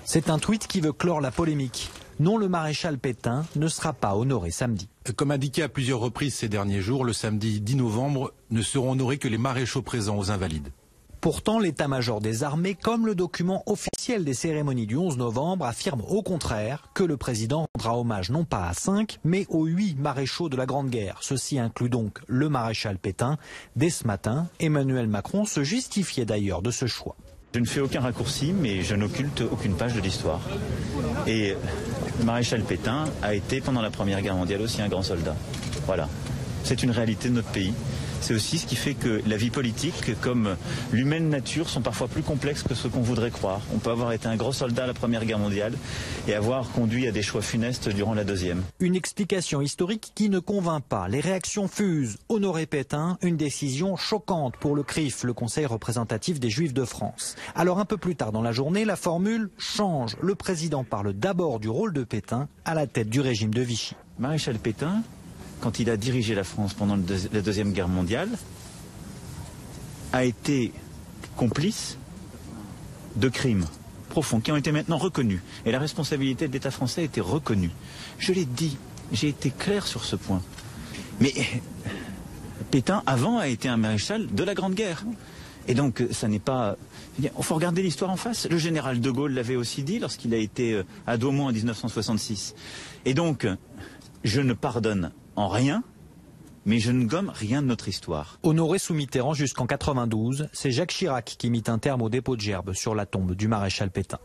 C'est un tweet qui veut clore la polémique. Non, le maréchal Pétain ne sera pas honoré samedi. Comme indiqué à plusieurs reprises ces derniers jours, le samedi 10 novembre ne seront honorés que les maréchaux présents aux Invalides. Pourtant, l'état-major des armées, comme le document officiel des cérémonies du 11 novembre, affirme au contraire que le président rendra hommage non pas à 5, mais aux 8 maréchaux de la Grande Guerre. Ceci inclut donc le maréchal Pétain. Dès ce matin, Emmanuel Macron se justifiait d'ailleurs de ce choix. Je ne fais aucun raccourci, mais je n'occulte aucune page de l'histoire. Et le maréchal Pétain a été, pendant la Première Guerre mondiale, aussi un grand soldat. Voilà. C'est une réalité de notre pays. C'est aussi ce qui fait que la vie politique, comme l'humaine nature, sont parfois plus complexes que ce qu'on voudrait croire. On peut avoir été un gros soldat à la Première Guerre mondiale et avoir conduit à des choix funestes durant la Deuxième. Une explication historique qui ne convainc pas. Les réactions fusent. Honorer Pétain, une décision choquante pour le CRIF, le Conseil représentatif des Juifs de France. Alors un peu plus tard dans la journée, la formule change. Le président parle d'abord du rôle de Pétain à la tête du régime de Vichy. Maréchal Pétain, quand il a dirigé la France pendant la Deuxième Guerre mondiale, a été complice de crimes profonds qui ont été maintenant reconnus. Et la responsabilité de l'État français a été reconnue. Je l'ai dit, j'ai été clair sur ce point. Mais Pétain, avant, a été un maréchal de la Grande Guerre. Et donc, ça n'est pas... Il faut regarder l'histoire en face. Le général de Gaulle l'avait aussi dit lorsqu'il a été à Douaumont en 1966. Et donc, je ne pardonne en rien, mais je ne gomme rien de notre histoire. Honoré sous Mitterrand jusqu'en 92, c'est Jacques Chirac qui mit un terme au dépôt de gerbes sur la tombe du maréchal Pétain.